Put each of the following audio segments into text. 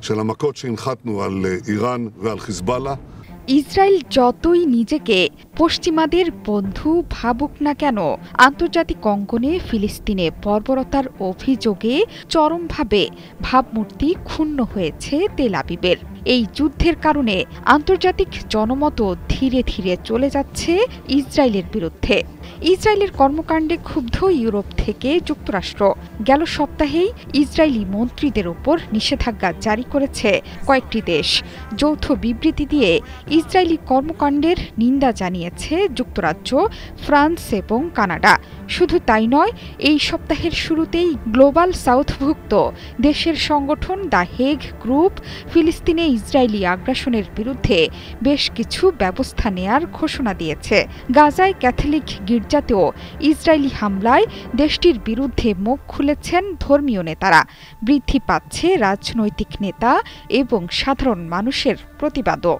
של המכות שהנחתנו על איראן ועל חיזבאללה. Israel যতই নিজেকে পশ্চিমাদের বন্ধু ভাবুক না কেন, আন্তর্জাতিক অঙ্গনে ফিলিস্তিনে বর্বরতার অভিযোগে চরমভাবে ভাবমূর্তি ক্ষুণ্ণ হয়েছে তেল আবিবের। এই যুদ্ধের কারণে আন্তর্জাতিক জনমত ধীরে ধীরে চলে যাচ্ছে ইসরায়েলের বিরুদ্ধে। ইসরায়েলের কর্মকাণ্ডে ক্ষুব্ধ ইউরোপ থেকে যুক্তরাষ্ট্র গেল সপ্তাহেই ইসরায়েলি মন্ত্রীদের ওপর নিষেধাজ্ঞা জারি করেছে কয়েকটি দেশ। যৌথ বিবৃতি দিয়ে ইসরায়েলি কর্মকাণ্ডের নিন্দা জানিয়েছে যুক্তরাজ্য, ফ্রান্স এবং কানাডা। শুধু তাই নয়, এই সপ্তাহের শুরুতেই গ্লোবাল সাউথভুক্ত দেশের সংগঠন দ্য হেগ গ্রুপ ফিলিস্তিনে ইসরায়েলি আগ্রাসনের বিরুদ্ধে বেশ কিছু ব্যবস্থা নেয়ার ঘোষণা দিয়েছে। গাজায় ক্যাথলিক গির্জাতেও ইসরায়েলি হামলায় দেশটির বিরুদ্ধে মুখ খুলেছেন ধর্মীয় নেতারা। বৃদ্ধি পাচ্ছে রাজনৈতিক নেতা এবং সাধারণ মানুষের প্রতিবাদও।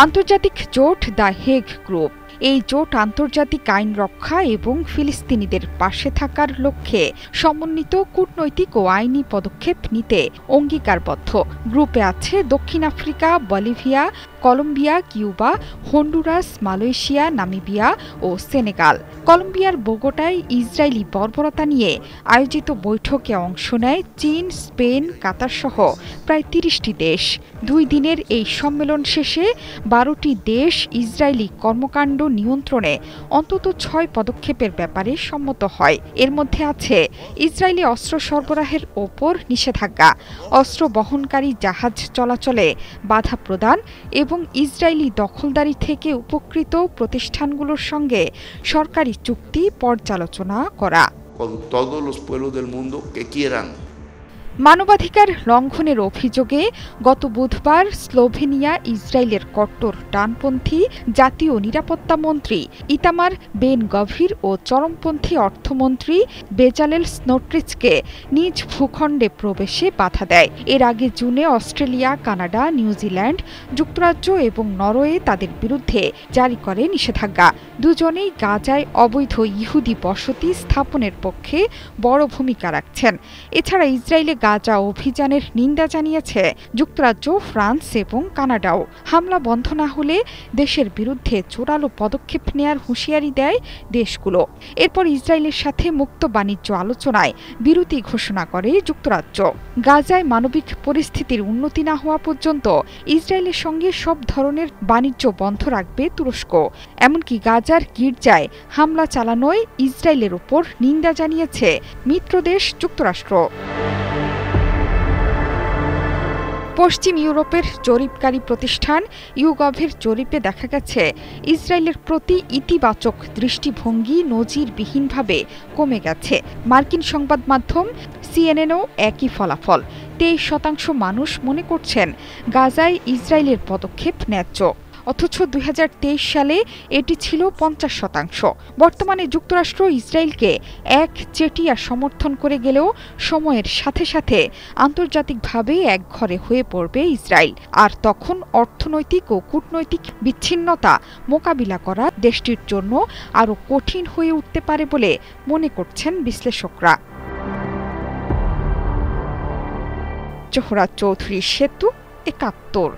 আন্তর্জাতিক জোট দ্য হেগ গ্রুপ। এই জোট আন্তর্জাতিক আইন রক্ষা এবং ফিলিস্তিনিদের পাশে থাকার লক্ষ্যে সমন্বিত কূটনৈতিক ও আইনি পদক্ষেপ নিতে অঙ্গীকারবদ্ধ। গ্রুপে আছে দক্ষিণ Africa, Bolivia, Colombia, Cuba, Honduras, Malaysia, Namibia ও সেনেগাল। কলম্বিয়ার বোগোটায় ইসরায়েলি বর্বরতা নিয়ে আয়োজিত বৈঠকে অংশ নেয় চীন, স্পেন, কাতার সহ প্রায় ৩০টি দেশ। ২ দিনের এই সম্মেলন শেষে ১২টি দেশ ইসরায়েলি কর্মকাণ্ড নিয়ন্ত্রণে অন্তত ৬ পদক্ষেপের ব্যাপারে সম্মত হয়। এর মধ্যে আছে ইসরায়েলি অস্ত্র সরবরাহের ওপর নিষেধাজ্ঞা, অস্ত্র বহনকারী জাহাজ চলাচলে বাধা প্রদান এবং ইসরায়েলি দখলদারি থেকে উপকৃত প্রতিষ্ঠানগুলোর সঙ্গে সরকারি চুক্তি পর্যালোচনা করা। মানবাধিকার লঙ্ঘনের অভিযোগে গত বুধবার স্লোভেনিয়া ইসরায়েলের কট্টর ডানপন্থী জাতীয় নিরাপত্তা মন্ত্রী ইতামার বেন গভির ও চরমপন্থী অর্থমন্ত্রী বেজালেল স্নোট্রিচকে নিজ ভূখণ্ডে প্রবেশে বাধা দেয়। এর আগে জুনে অস্ট্রেলিয়া, কানাডা, নিউজিল্যান্ড, যুক্তরাজ্য এবং নরওয়ে তাদের বিরুদ্ধে জারি করে নিষেধাজ্ঞা। দুজনেই গাজায় অবৈধ ইহুদি বসতি স্থাপনের পক্ষে বড় ভূমিকা রাখছেন। এছাড়া ইসরায়েলে গাজা অভিযানের নিন্দা জানিয়েছে যুক্তরাজ্য, ফ্রান্স এবং কানাডাও। হামলা বন্ধ না হলে দেশের বিরুদ্ধে জোরালো পদক্ষেপ নেয়ার হুঁশিয়ারি দেয় দেশগুলো। এরপর ইসরায়েলের সাথে মুক্ত বাণিজ্য আলোচনায় বিরতি ঘোষণা করে যুক্তরাজ্য। গাজায় মানবিক পরিস্থিতির উন্নতি না হওয়া পর্যন্ত ইসরায়েলের সঙ্গে সব ধরনের বাণিজ্য বন্ধ রাখবে তুরস্ক। এমনকি গাজার গির্জায় হামলা চালানোয় ইসরায়েলের উপর নিন্দা জানিয়েছে মিত্রদেশ যুক্তরাষ্ট্র। পশ্চিম ইউরোপের জরিপকারী প্রতিষ্ঠান ইউগভের জরিপে দেখা গেছে ইসরায়েলের প্রতি ইতিবাচক দৃষ্টিভঙ্গি নজিরবিহীনভাবে কমে গেছে। মার্কিন সংবাদ মাধ্যম সিএনএনও একই ফলাফল। 23% মানুষ মনে করছেন গাজায় ইসরায়েলের পদক্ষেপ ন্যায্য, অথচ 2023 সালে এটি ছিল 50%। বর্তমানে যুক্তরাষ্ট্র ইসরায়েলকে একচেটিয়া সমর্থন করে গেলেও সময়ের সাথে সাথে আন্তর্জাতিকভাবে একঘরে হয়ে পড়বে ইসরায়েল। আর তখন অর্থনৈতিক ও কূটনৈতিক বিচ্ছিন্নতা মোকাবিলা করা দেশটির জন্য আরও কঠিন হয়ে উঠতে পারে বলে মনে করছেন বিশ্লেষকরা। জোহরা চৌধুরী, সেতু, ৭১।